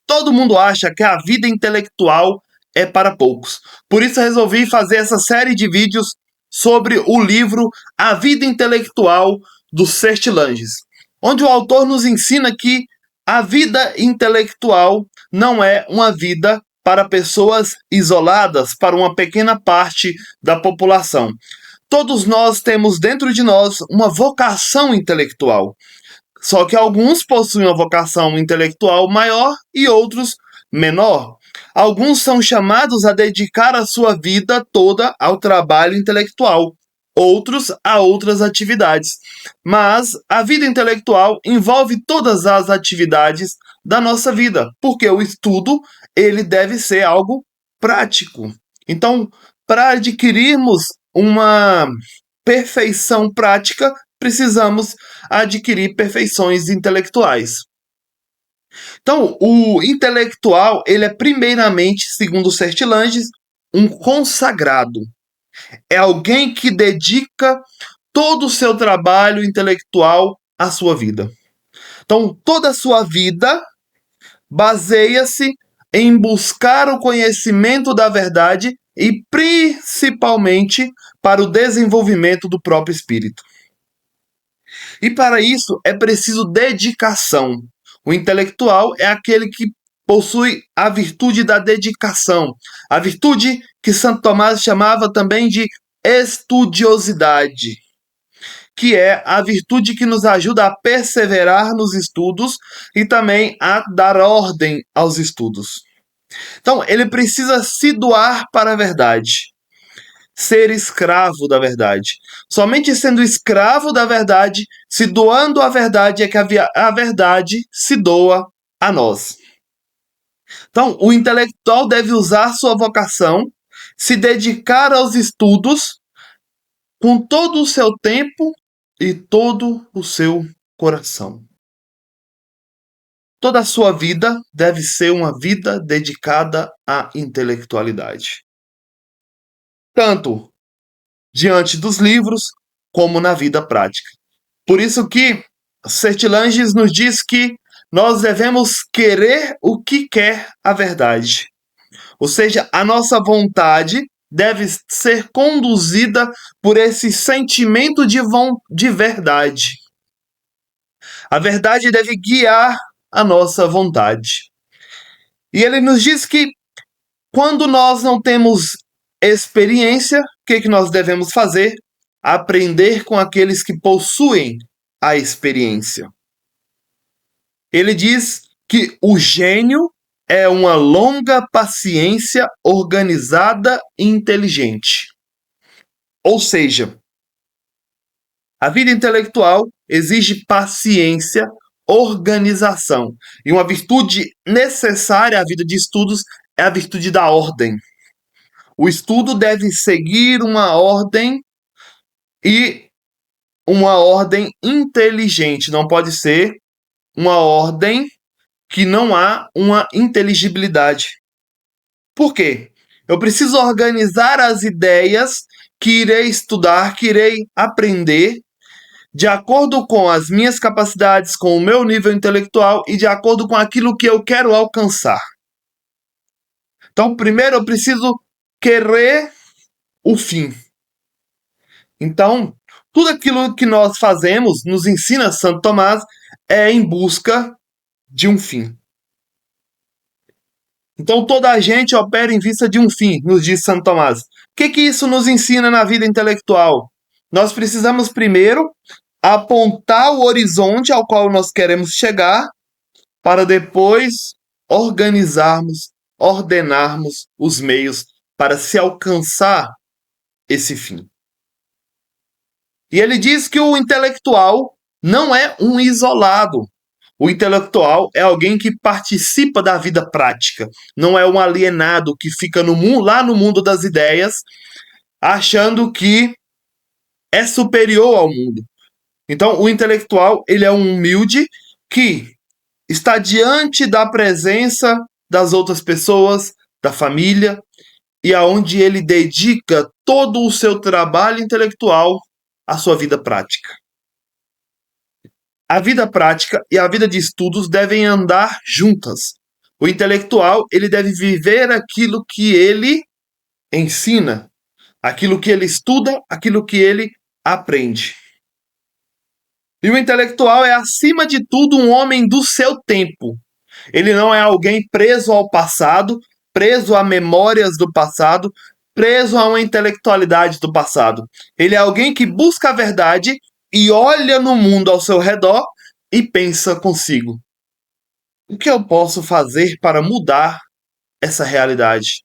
Todo mundo acha que a vida intelectual é para poucos. Por isso resolvi fazer essa série de vídeos sobre o livro A Vida Intelectual do Sert Langes, onde o autor nos ensina que a vida intelectual não é uma vida para pessoas isoladas, para uma pequena parte da população. Todos nós temos dentro de nós uma vocação intelectual. Só que alguns possuem uma vocação intelectual maior e outros menor. Alguns são chamados a dedicar a sua vida toda ao trabalho intelectual, outros a outras atividades. Mas a vida intelectual envolve todas as atividades da nossa vida, porque o estudo ele deve ser algo prático. Então, para adquirirmos uma perfeição prática, precisamos adquirir perfeições intelectuais. Então, o intelectual, ele é primeiramente, segundo Sert Langes, um consagrado. É alguém que dedica todo o seu trabalho intelectual à sua vida. Então, toda a sua vida baseia-se em buscar o conhecimento da verdade e principalmente para o desenvolvimento do próprio espírito. E para isso é preciso dedicação. O intelectual é aquele que possui a virtude da dedicação, a virtude que Santo Tomás chamava também de estudiosidade, que é a virtude que nos ajuda a perseverar nos estudos e também a dar ordem aos estudos. Então, ele precisa se doar para a verdade, ser escravo da verdade. Somente sendo escravo da verdade, se doando à verdade, é que a verdade se doa a nós. Então, o intelectual deve usar sua vocação, se dedicar aos estudos com todo o seu tempo e todo o seu coração. Toda a sua vida deve ser uma vida dedicada à intelectualidade. Tanto diante dos livros, como na vida prática. Por isso que Sert Langes nos diz que nós devemos querer o que quer a verdade. Ou seja, a nossa vontade deve ser conduzida por esse sentimento de verdade. A verdade deve guiar a nossa vontade. E ele nos diz que quando nós não temos experiência, o que nós devemos fazer? Aprender com aqueles que possuem a experiência. Ele diz que o gênio é uma longa paciência organizada e inteligente. Ou seja, a vida intelectual exige paciência, organização. E uma virtude necessária à vida de estudos é a virtude da ordem. O estudo deve seguir uma ordem e uma ordem inteligente. Não pode ser uma ordem que não há uma inteligibilidade. Por quê? Eu preciso organizar as ideias que irei estudar, que irei aprender, de acordo com as minhas capacidades, com o meu nível intelectual e de acordo com aquilo que eu quero alcançar. Então, primeiro eu preciso querer o fim. Então, tudo aquilo que nós fazemos, nos ensina Santo Tomás, é em busca de um fim. Então, toda a gente opera em vista de um fim, nos diz Santo Tomás. O que isso nos ensina na vida intelectual? Nós precisamos primeiro apontar o horizonte ao qual nós queremos chegar, para depois organizarmos, ordenarmos os meios para se alcançar esse fim. E ele diz que o intelectual não é um isolado. O intelectual é alguém que participa da vida prática. Não é um alienado que fica lá no mundo das ideias, achando que é superior ao mundo. Então, o intelectual, ele é um humilde que está diante da presença das outras pessoas, da família, e aonde ele dedica todo o seu trabalho intelectual à sua vida prática. A vida prática e a vida de estudos devem andar juntas, O intelectual, ele deve viver aquilo que ele ensina, aquilo que ele estuda, aquilo que ele aprende. E o intelectual é, acima de tudo, um homem do seu tempo. Ele não é alguém preso ao passado, preso a memórias do passado, preso a uma intelectualidade do passado. Ele é alguém que busca a verdade e olha no mundo ao seu redor e pensa consigo: o que eu posso fazer para mudar essa realidade?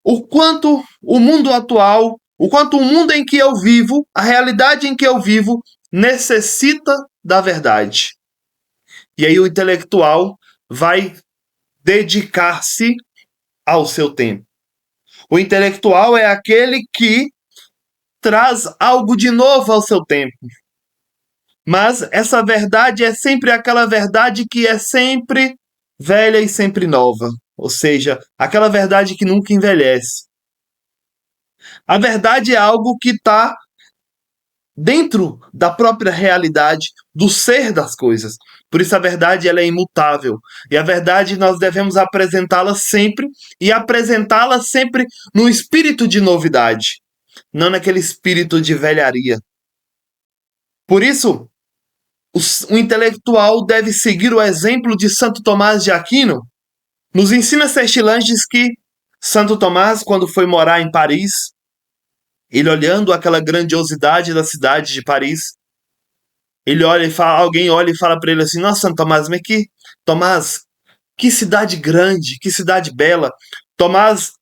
O quanto o mundo atual, o quanto o mundo em que eu vivo, a realidade em que eu vivo, necessita da verdade. E aí o intelectual vai dedicar-se ao seu tempo. O intelectual é aquele que traz algo de novo ao seu tempo. Mas essa verdade é sempre aquela verdade que é sempre velha e sempre nova. Ou seja, aquela verdade que nunca envelhece. A verdade é algo que está dentro da própria realidade, do ser das coisas. Por isso a verdade ela é imutável. E a verdade nós devemos apresentá-la sempre e apresentá-la sempre no espírito de novidade, não naquele espírito de velharia. Por isso, o intelectual deve seguir o exemplo de Santo Tomás de Aquino. Nos ensina Sestilanges que Santo Tomás, quando foi morar em Paris, ele olhando aquela grandiosidade da cidade de Paris, ele olha e fala, alguém olha e fala para ele assim: nossa, Santo Tomás, mas que Tomás, que cidade grande, que cidade bela. Tomás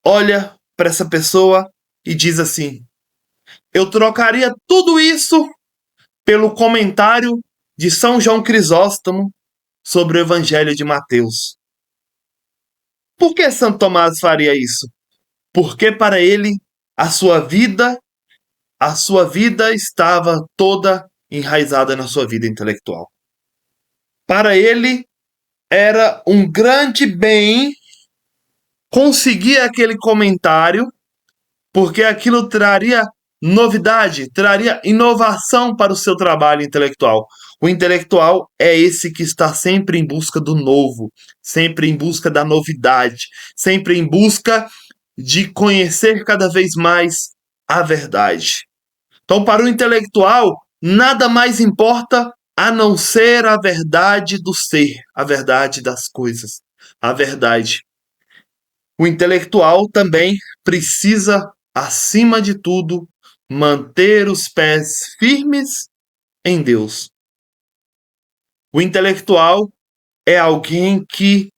olha para essa pessoa e diz assim: eu trocaria tudo isso pelo comentário de São João Crisóstomo sobre o Evangelho de Mateus. Por que Santo Tomás faria isso? Porque para ele a sua vida estava toda enraizada na sua vida intelectual. Para ele era um grande bem conseguir aquele comentário, porque aquilo traria novidade, traria inovação para o seu trabalho intelectual. O intelectual é esse que está sempre em busca do novo, sempre em busca da novidade, sempre em busca de conhecer cada vez mais a verdade. Então, para o intelectual, nada mais importa a não ser a verdade do ser, a verdade das coisas, a verdade. O intelectual também precisa, acima de tudo, manter os pés firmes em Deus. O intelectual é alguém que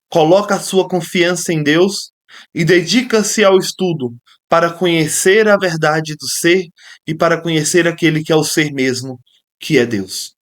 coloca a sua confiança em Deus e dedica-se ao estudo para conhecer a verdade do ser e para conhecer aquele que é o ser mesmo, que é Deus.